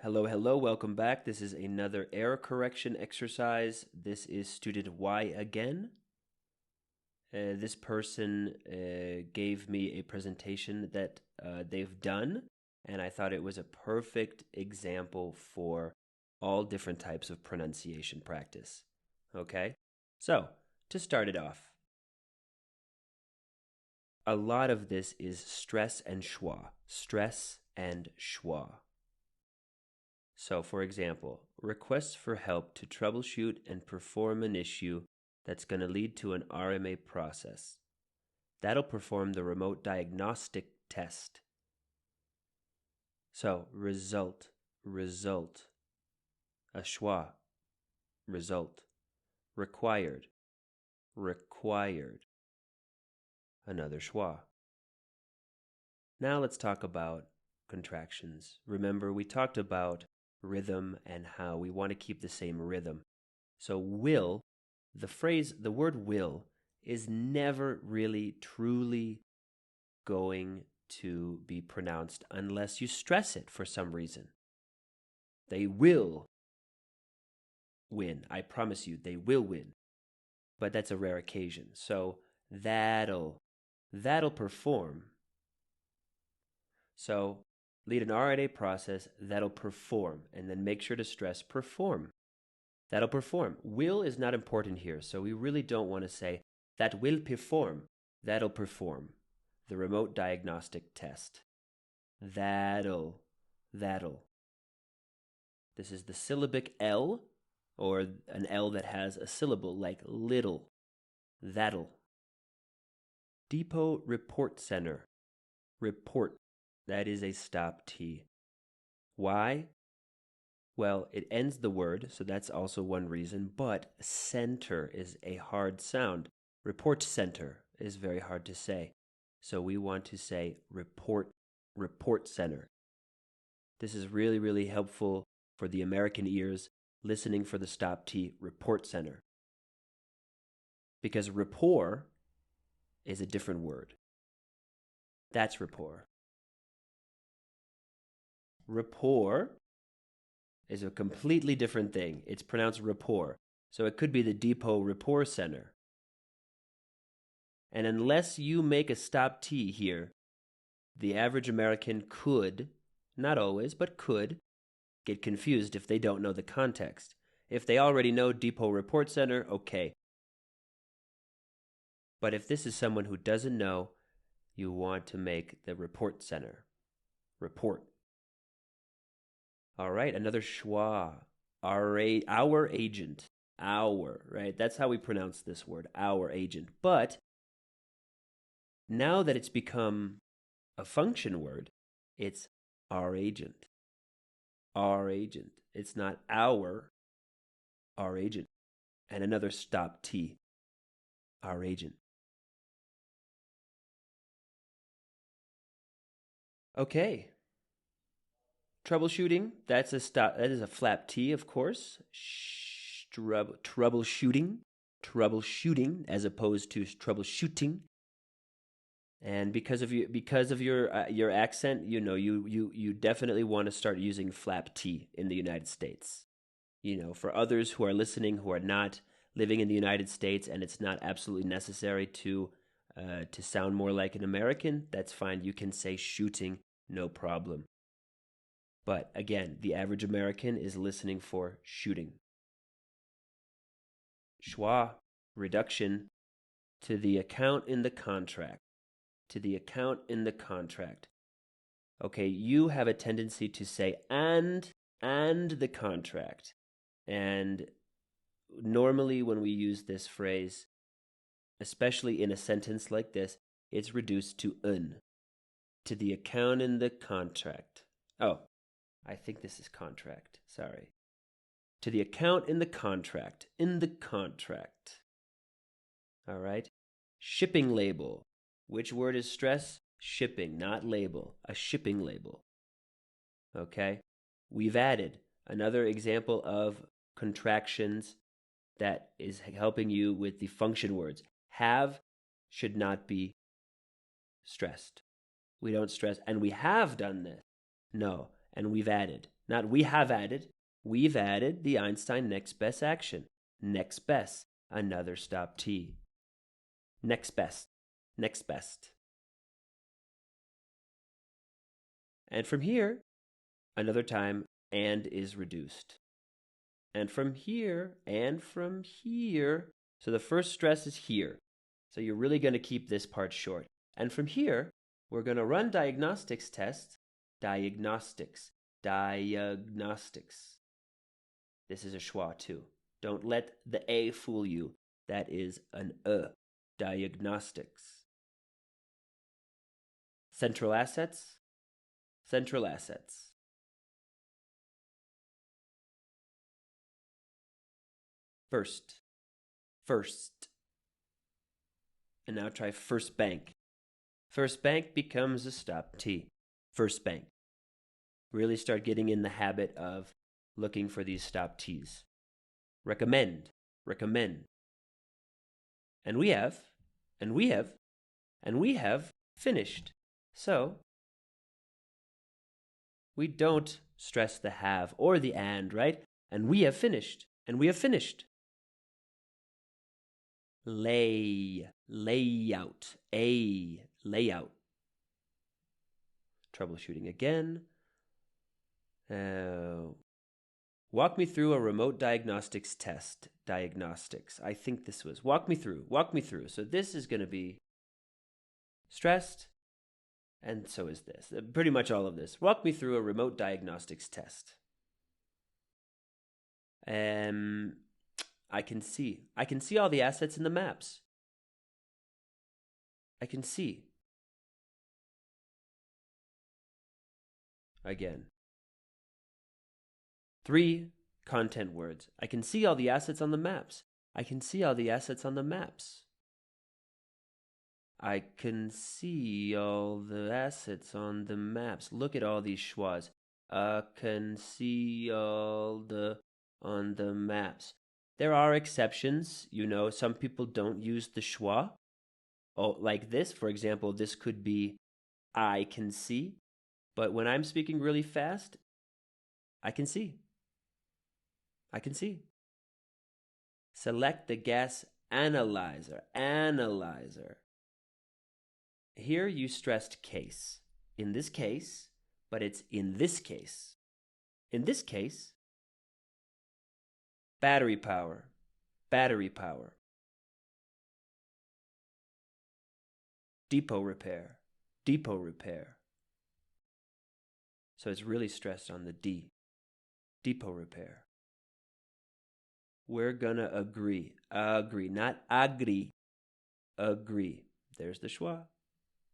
Hello, hello, welcome back. This is another error correction exercise. This is student Y again. This person gave me a presentation that they've done, and I thought it was a perfect example for all different types of pronunciation practice. Okay? So, to start it off, a lot of this is stress and schwa. Stress and schwa. So, for example, requests for help to troubleshoot and perform an issue that's going to lead to an RMA process. That'll perform the remote diagnostic test. So, result, a schwa, result, required, another schwa. Now let's talk about contractions. Remember, we talked about rhythm and how we want to keep the same rhythm. So will, the word will is never really truly going to be pronounced unless you stress it for some reason. They will win. I promise you, they will win. But that's a rare occasion. So that'll perform. So lead an RNA process that'll perform, and then make sure to stress perform. That'll perform. Will is not important here, so we really don't want to say that will perform. That'll perform the remote diagnostic test. That'll. This is the syllabic L, or an L that has a syllable like little. That'll. Depot Report Center. Report. That is a stop T. Why? Well, it ends the word, so that's also one reason, but center is a hard sound. Report center is very hard to say. So we want to say report center. This is really, really helpful for the American ears listening for the stop T, report center. Because rapport is a different word. That's rapport. Rapport is a completely different thing. It's pronounced rapport. So it could be the Depot Rapport Center. And unless you make a stop T here, the average American could, not always, but could, get confused if they don't know the context. If they already know Depot Report Center, okay. But if this is someone who doesn't know, you want to make the report center. Report. All right, another schwa. Our agent. Our, right? That's how we pronounce this word, our agent. But now that it's become a function word, it's our agent. Our agent. It's not our agent. And another stop T. Our agent. Okay. Troubleshooting, that is a flap T, of course. Troubleshooting as opposed to troubleshooting. And because of your accent, you definitely want to start using flap T in the United States. For others who are listening who are not living in the United States and it's not absolutely necessary to sound more like an American, that's fine. You can say shooting, no problem. But again, the average American is listening for shooting. Schwa, reduction, to the account in the contract. To the account in the contract. Okay, you have a tendency to say and the contract. And normally when we use this phrase, especially in a sentence like this, it's reduced to un. To the account in the contract. Oh, I think this is contract. Sorry. To the account in the contract. In the contract. All right. Shipping label. Which word is stress? Shipping, not label. A shipping label. Okay. We've added another example of contractions that is helping you with the function words. Have should not be stressed. We don't stress. And we have done this. No. and we've added. Not we have added. We've added the Einstein next best action. Next best. Another stop T. Next best. Next best. And from here, another time, and is reduced. And from here, so the first stress is here. So you're really going to keep this part short. And from here, we're going to run diagnostics test. Diagnostics. Diagnostics. This is a schwa too. Don't let the A fool you. That is an Diagnostics. Central assets. Central assets. First. First. And now try first bank. First bank becomes a stop T. First bank. Really start getting in the habit of looking for these stop T's. Recommend. Recommend. And we have finished. So we don't stress the have or the and, right? And we have finished. And we have finished. Layout. A layout. Troubleshooting again. Walk me through a remote diagnostics test. Diagnostics. I think this was. Walk me through. Walk me through. So this is going to be stressed, and so is this. Pretty much all of this. Walk me through a remote diagnostics test. I can see all the assets in the maps. I can see. Again. 3 content words. I can see all the assets on the maps. I can see all the assets on the maps. I can see all the assets on the maps. Look at all these schwas. I can see all on the maps. There are exceptions. You know, some people don't use the schwa. Oh, like this, for example, this could be I can see. But when I'm speaking really fast, I can see. I can see. Select the gas analyzer. Analyzer. Here you stressed case. In this case, but it's in this case. In this case, battery power. Battery power. Depot repair. Depot repair. So it's really stressed on the D. Depot repair. We're gonna agree. Agree, not agree. Agree. There's the schwa.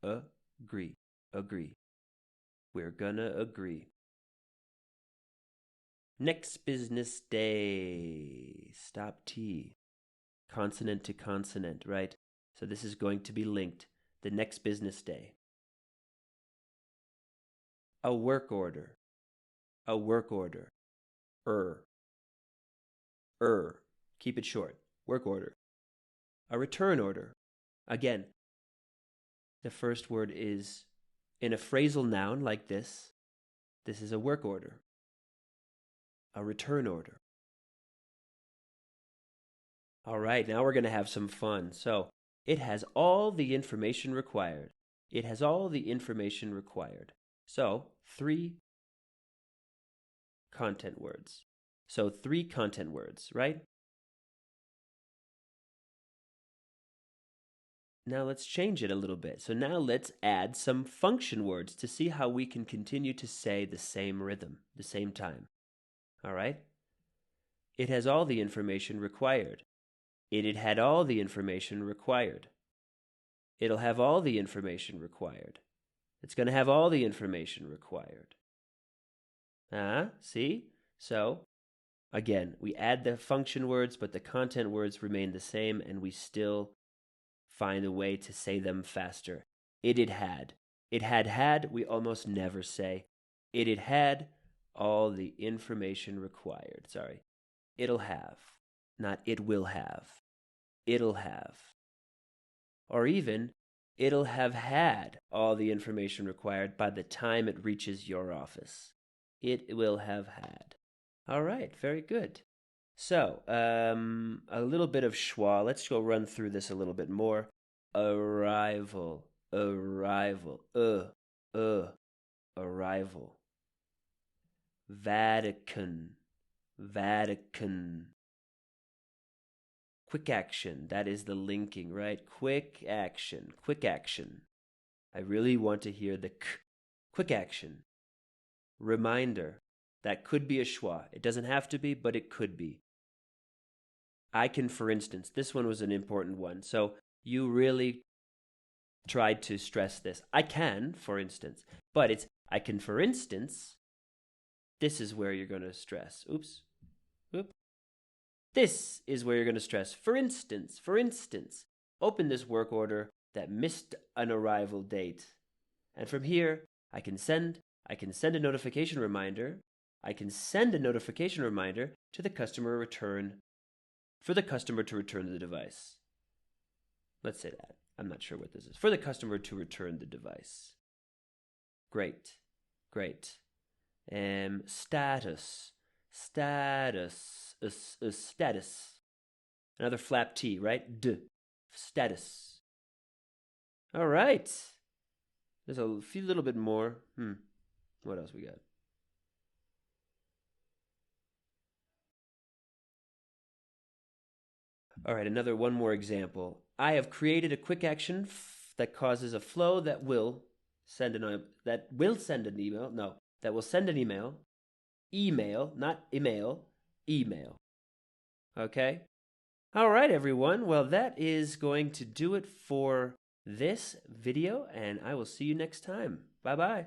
Agree. Agree. We're gonna agree. Next business day. Stop T. Consonant to consonant, right? So this is going to be linked. The next business day. A work order. A work order. Keep it short. Work order. A return order. Again, the first word is in a phrasal noun like this. This is a work order. A return order. All right, now we're going to have some fun. So, it has all the information required. It has all the information required. So, 3 content words. So 3 content words, right? Now let's change it a little bit. So now let's add some function words to see how we can continue to say the same rhythm, the same time. All right? It has all the information required. It had all the information required. It'll have all the information required. It's going to have all the information required. See? So, again, we add the function words, but the content words remain the same, and we still find a way to say them faster. It had. It had, we almost never say. It had all the information required. Sorry. It'll have, not it will have. It'll have. Or even, it'll have had all the information required by the time it reaches your office. It will have had. All right, very good. So, a little bit of schwa. Let's go run through this a little bit more. Arrival, arrival, arrival. Vatican, Vatican. Quick action, that is the linking, right? Quick action, quick action. I really want to hear the k. Quick action. Reminder, that could be a schwa. It doesn't have to be, but it could be. I can, for instance, this one was an important one. So you really tried to stress this. I can, for instance, but it's I can, for instance. This is where you're going to stress. Oops. This is where you're going to stress. For instance, open this work order that missed an arrival date. And from here, I can send a notification reminder. I can send a notification reminder to the customer for the customer to return the device. Let's say that. I'm not sure what this is. For the customer to return the device. Great. Status. Another flap T, right? Status. All right. There's a few little bit more. What else we got? All right, one more example. I have created a quick action that causes a flow that will send an email. No, that will send an email. Email, not email. Email. Okay? All right, everyone. Well, that is going to do it for this video, and I will see you next time. Bye-bye.